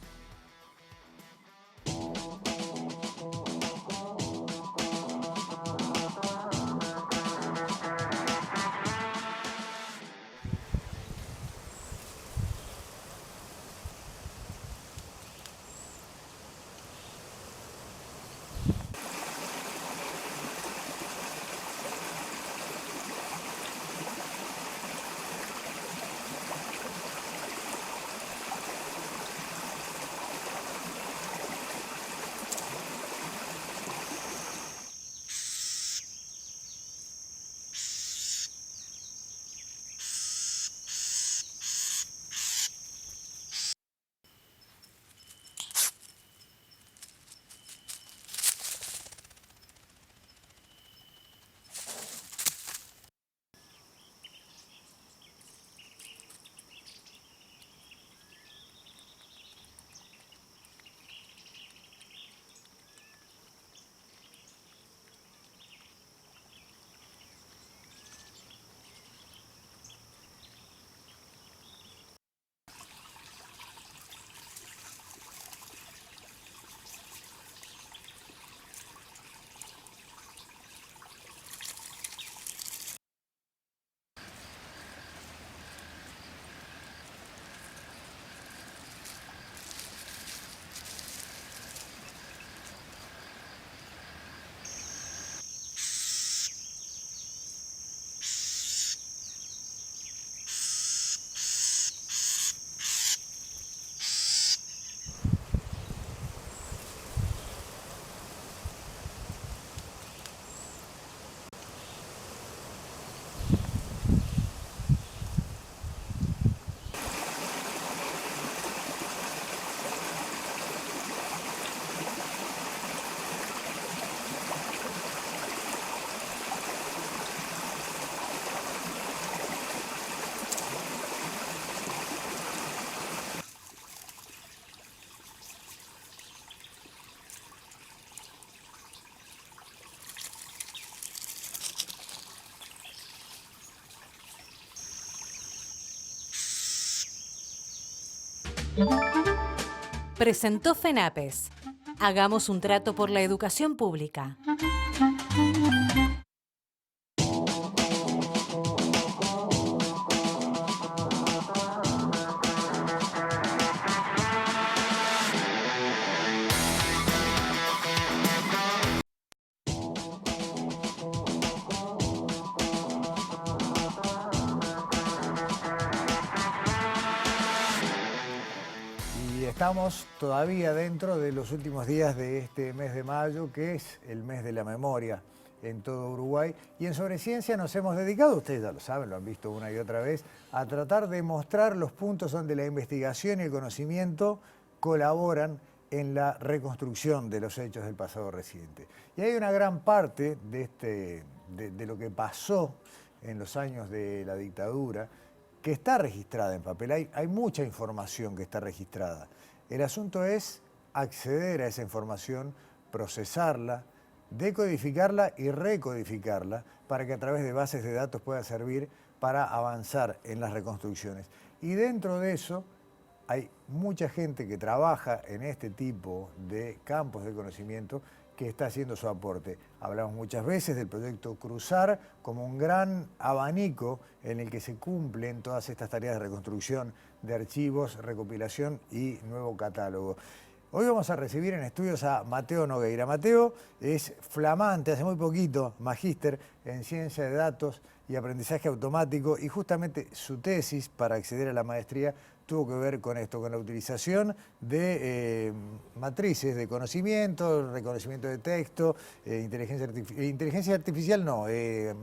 [SPEAKER 5] Presentó FENAPES. Hagamos un trato por la educación pública.
[SPEAKER 2] estamos todavía dentro de los últimos días de este mes de mayo, que es el mes de la memoria en todo Uruguay. Y en Sobre Ciencia nos hemos dedicado, ustedes ya lo saben, lo han visto una y otra vez, a tratar de mostrar los puntos donde la investigación y el conocimiento colaboran en la reconstrucción de los hechos del pasado reciente. Y hay una gran parte de lo que pasó en los años de la dictadura que está registrada en papel. Hay mucha información que está registrada. El asunto es acceder a esa información, procesarla, decodificarla y recodificarla para que a través de bases de datos pueda servir para avanzar en las reconstrucciones. Y dentro de eso hay mucha gente que trabaja en este tipo de campos de conocimiento que está haciendo su aporte. Hablamos muchas veces del proyecto Cruzar como un gran abanico en el que se cumplen todas estas tareas de reconstrucción de archivos, recopilación y nuevo catálogo. Hoy vamos a recibir en estudios a Mateo Nogueira. Mateo es flamante, hace muy poquito, magíster en Ciencia de Datos y Aprendizaje Automático, y justamente su tesis para acceder a la maestría tuvo que ver con esto, con la utilización de matrices de conocimiento, reconocimiento de texto, inteligencia artificial no,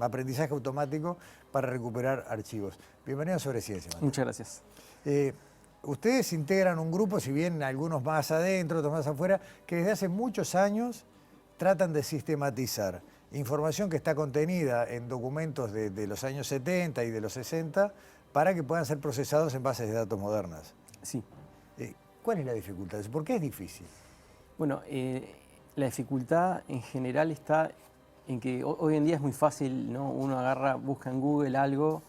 [SPEAKER 2] aprendizaje automático para recuperar archivos. Bienvenido a Sobre Ciencia, Mateo.
[SPEAKER 10] Muchas gracias.
[SPEAKER 2] Ustedes integran un grupo, si bien algunos más adentro, otros más afuera, que desde hace muchos años tratan de sistematizar información que está contenida en documentos de los años 70 y de los 60 para que puedan ser procesados en bases de datos modernas.
[SPEAKER 10] Sí.
[SPEAKER 2] ¿Cuál es la dificultad? ¿Por qué es difícil?
[SPEAKER 10] Bueno, la dificultad en general está en que hoy en día es muy fácil, ¿no? Uno agarra, busca en Google algo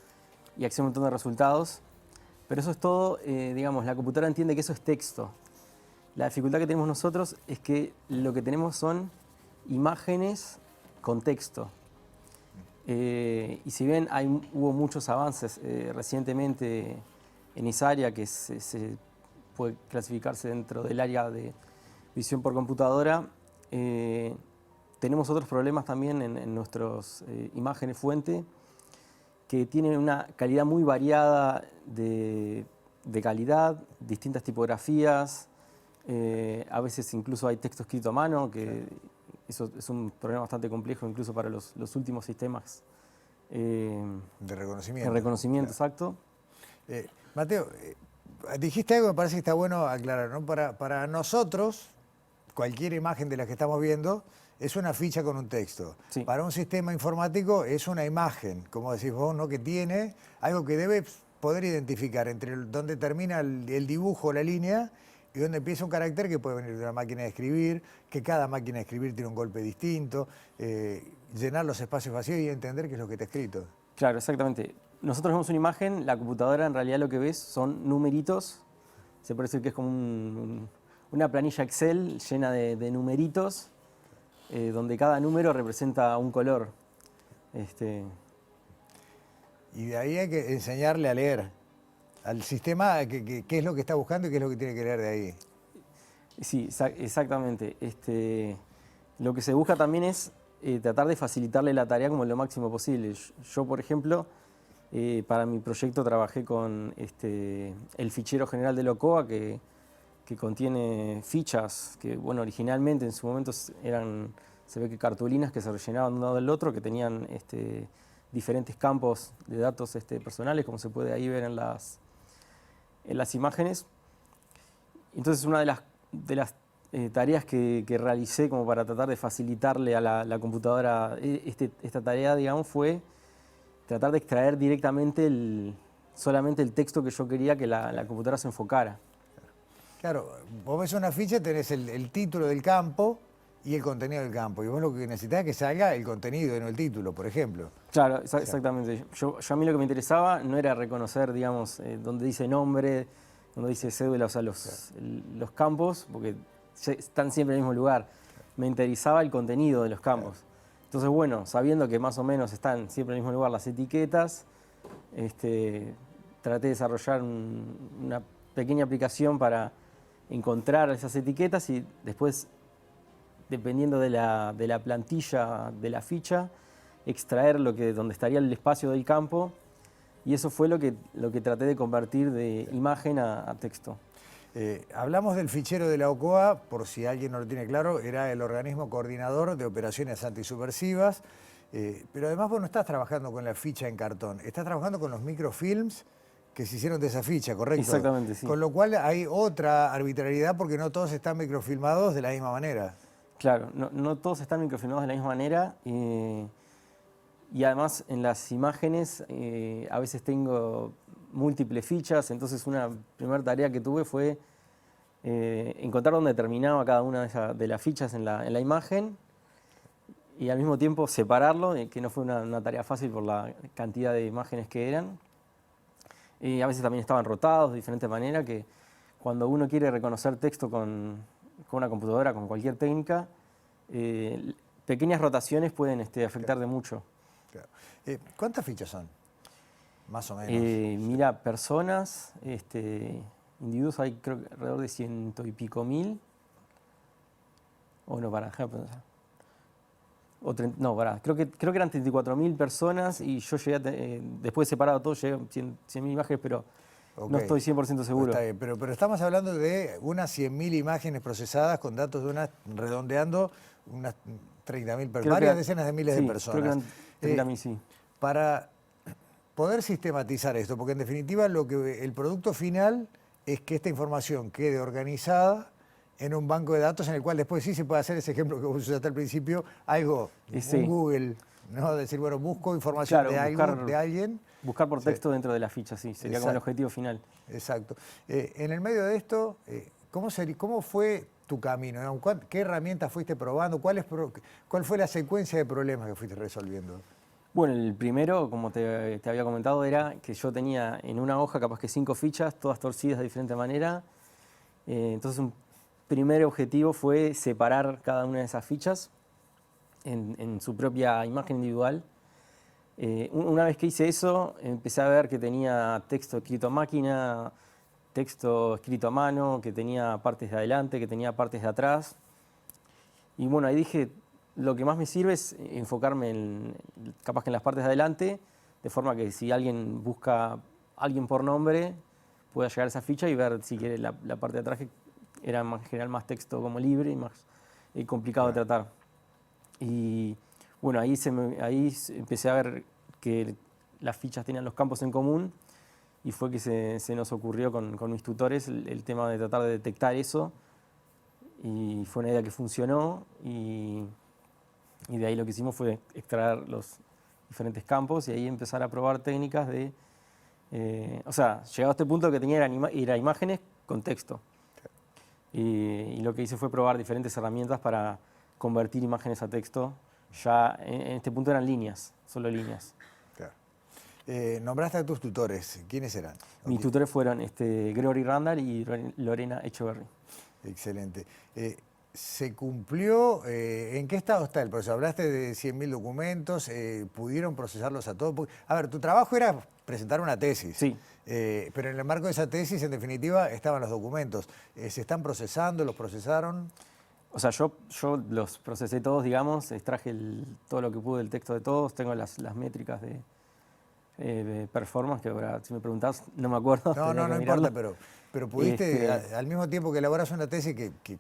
[SPEAKER 10] y accede a un montón de resultados, pero eso es todo, digamos, la computadora entiende que eso es texto. La dificultad que tenemos nosotros es que lo que tenemos son imágenes con texto. Y si bien hubo muchos avances recientemente en esa área que se puede clasificarse dentro del área de visión por computadora, tenemos otros problemas también en nuestras imágenes fuente que tienen una calidad muy variada de calidad, distintas tipografías, a veces incluso hay texto escrito a mano, que eso es un problema bastante complejo incluso para los últimos sistemas
[SPEAKER 2] de reconocimiento.
[SPEAKER 10] De reconocimiento,
[SPEAKER 2] claro.
[SPEAKER 10] Exacto.
[SPEAKER 2] Mateo, dijiste algo que me parece que está bueno aclarar, ¿no? Para nosotros, cualquier imagen de la que estamos viendo es una ficha con un texto.
[SPEAKER 10] Sí.
[SPEAKER 2] Para un sistema informático es una imagen, como decís vos, ¿no? Que tiene algo que debe poder identificar entre dónde termina el dibujo, la línea, y dónde empieza un carácter que puede venir de una máquina de escribir, que cada máquina de escribir tiene un golpe distinto, llenar los espacios vacíos y entender qué es lo que está escrito.
[SPEAKER 10] Claro, exactamente. Nosotros vemos una imagen, la computadora en realidad lo que ves son numeritos, se puede decir que es como una planilla Excel llena de numeritos, donde cada número representa un color.
[SPEAKER 2] Y de ahí hay que enseñarle a leer al sistema qué es lo que está buscando y qué es lo que tiene que leer de ahí.
[SPEAKER 10] Sí, exactamente. Lo que se busca también es tratar de facilitarle la tarea como lo máximo posible. Yo, por ejemplo, para mi proyecto trabajé con el fichero general de LOCOA que contiene fichas que, bueno, originalmente en su momento eran, se ve que cartulinas que se rellenaban de un lado del otro, que tenían diferentes campos de datos personales, como se puede ahí ver en las imágenes. Entonces, una de las tareas que realicé como para tratar de facilitarle a la computadora esta tarea, digamos, fue tratar de extraer directamente solamente el texto que yo quería que la computadora se enfocara.
[SPEAKER 2] Claro, vos ves una ficha, tenés el título del campo y el contenido del campo. Y vos lo que necesitás es que salga el contenido y no el título, por ejemplo.
[SPEAKER 10] Claro, exactamente. Yo a mí lo que me interesaba no era reconocer, digamos, donde dice nombre, donde dice cédula, o sea, los campos, porque están siempre en el mismo lugar. Me interesaba el contenido de los campos. Entonces, bueno, sabiendo que más o menos están siempre en el mismo lugar las etiquetas, traté de desarrollar una pequeña aplicación para encontrar esas etiquetas y después, dependiendo de la plantilla de la ficha, extraer donde estaría el espacio del campo, y eso fue lo que traté de convertir de imagen a texto.
[SPEAKER 2] Hablamos del fichero de la OCOA, por si alguien no lo tiene claro, era el organismo coordinador de operaciones antisubversivas, pero además vos no estás trabajando con la ficha en cartón, estás trabajando con los microfilms que se hicieron de esa ficha, ¿correcto?
[SPEAKER 10] Exactamente, sí.
[SPEAKER 2] Con lo cual hay otra arbitrariedad porque no todos están microfilmados de la misma manera.
[SPEAKER 10] Claro, no todos están microfilmados de la misma manera y además en las imágenes a veces tengo múltiples fichas, entonces una primera tarea que tuve fue encontrar dónde terminaba cada una de las fichas en la imagen y al mismo tiempo separarlo, que no fue una tarea fácil por la cantidad de imágenes que eran. Y a veces también estaban rotados de diferente manera, que cuando uno quiere reconocer texto con una computadora, con cualquier técnica, pequeñas rotaciones pueden afectar de mucho.
[SPEAKER 2] Claro. ¿Cuántas fichas son? Más o menos.
[SPEAKER 10] Mira, personas, individuos hay creo que alrededor de 100 y pico mil. O no, para dejar pensar. Creo que eran 34.000 personas y yo llegué, después de separado todo, llegué a 100.000 imágenes, pero no estoy 100% seguro.
[SPEAKER 2] Está bien, pero estamos hablando de unas 100.000 imágenes procesadas con datos de redondeando, unas 30.000 personas, varias decenas de miles de personas.
[SPEAKER 10] Creo que eran 30.000, sí.
[SPEAKER 2] Para poder sistematizar esto, porque en definitiva el producto final es que esta información quede organizada en un banco de datos en el cual después sí se puede hacer ese ejemplo que vos usaste al principio, algo, un Google, ¿no? Decir, bueno, busco información de alguien.
[SPEAKER 10] Buscar por texto dentro de la ficha, sí, sería como el objetivo final.
[SPEAKER 2] Exacto. En el medio de esto, ¿cómo fue tu camino? ¿Qué herramientas fuiste probando? ¿Cuál fue la secuencia de problemas que fuiste resolviendo?
[SPEAKER 10] Bueno, el primero, como te había comentado, era que yo tenía en una hoja capaz que 5 fichas, todas torcidas de diferente manera. Entonces un primer objetivo fue separar cada una de esas fichas en su propia imagen individual. Una vez que hice eso, empecé a ver que tenía texto escrito a máquina, texto escrito a mano, que tenía partes de adelante, que tenía partes de atrás. Y bueno, ahí dije, lo que más me sirve es enfocarme capaz que en las partes de adelante, de forma que si alguien busca a alguien por nombre, pueda llegar a esa ficha y ver si quiere la parte de atrás, que era en general más texto como libre y más complicado de tratar. Y bueno, ahí empecé a ver que las fichas tenían los campos en común y fue que se nos ocurrió con mis tutores el tema de tratar de detectar eso y fue una idea que funcionó y de ahí lo que hicimos fue extraer los diferentes campos y ahí empezar a probar técnicas de... llegado a este punto que tenía era imágenes con texto. Y lo que hice fue probar diferentes herramientas para convertir imágenes a texto. Ya en este punto eran líneas, solo líneas.
[SPEAKER 2] Claro. Nombraste a tus tutores, ¿quiénes eran?
[SPEAKER 10] Mis tutores fueron Gregory Randall y Lorena Echeverry.
[SPEAKER 2] Excelente. ¿Se cumplió? ¿En qué estado está el proceso? Hablaste de 100.000 documentos, ¿pudieron procesarlos a todos? A ver, tu trabajo era presentar una tesis.
[SPEAKER 10] Sí.
[SPEAKER 2] Pero en el marco de esa tesis, en definitiva, estaban los documentos. ¿Se están procesando? ¿Los procesaron?
[SPEAKER 10] O sea, yo los procesé todos, digamos, extraje todo lo que pude del texto de todos, tengo las métricas de performance, que ahora, si me preguntás, no me acuerdo.
[SPEAKER 2] No importa, pero pudiste, al mismo tiempo que elaboras una tesis que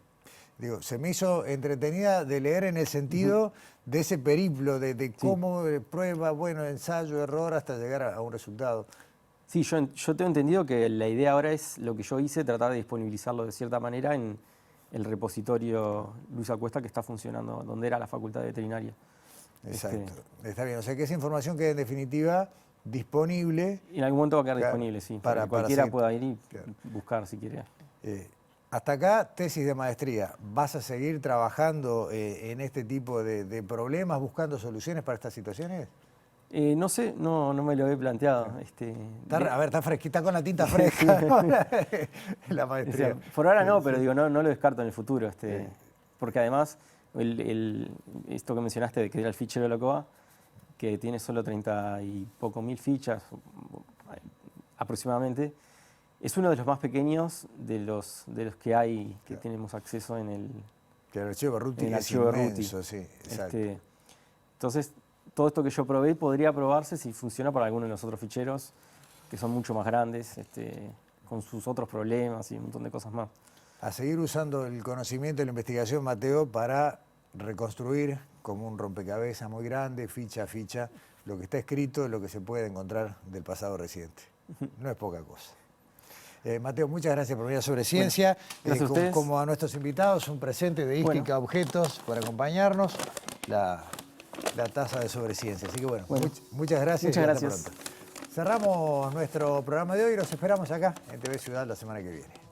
[SPEAKER 2] digo, se me hizo entretenida de leer en el sentido de ese periplo, de cómo prueba, ensayo, error, hasta llegar a un resultado.
[SPEAKER 10] Sí, yo tengo entendido que la idea ahora es lo que yo hice, tratar de disponibilizarlo de cierta manera en el repositorio Luis Acuesta que está funcionando, donde era la Facultad de Veterinaria.
[SPEAKER 2] Exacto, está bien. O sea que esa información queda en definitiva disponible.
[SPEAKER 10] Y en algún momento va a quedar disponible, sí, para que cualquiera pueda ir y buscar si quiere.
[SPEAKER 2] Hasta acá, tesis de maestría. ¿Vas a seguir trabajando en este tipo de problemas, buscando soluciones para estas situaciones?
[SPEAKER 10] No sé, no me lo he planteado.
[SPEAKER 2] A ver, está fresquita, con la tinta fresca, ¿no? La maestría.
[SPEAKER 10] O sea, por ahora no, pero digo, no lo descarto en el futuro. Porque además, esto que mencionaste, de que era el fichero de la OCOA, que tiene solo 30 y poco mil fichas aproximadamente, es uno de los más pequeños de los que hay, que tenemos acceso en el
[SPEAKER 2] archivo Berruti es inmenso, sí, exacto.
[SPEAKER 10] Entonces, todo esto que yo probé podría probarse si funciona para alguno de los otros ficheros, que son mucho más grandes. con sus otros problemas y un montón de cosas más.
[SPEAKER 2] A seguir usando el conocimiento y la investigación, Mateo, para reconstruir como un rompecabezas muy grande, ficha a ficha, lo que está escrito y lo que se puede encontrar del pasado reciente. No es poca cosa. Mateo, muchas gracias por venir a Sobre Ciencia.
[SPEAKER 10] Gracias a ustedes.
[SPEAKER 2] Como a nuestros invitados, un presente de Ística Objetos por acompañarnos, la taza de Sobre Ciencia. Así que muchas gracias.
[SPEAKER 10] Muchas gracias.
[SPEAKER 2] Hasta pronto. Cerramos nuestro programa de hoy y los esperamos acá en TV Ciudad la semana que viene.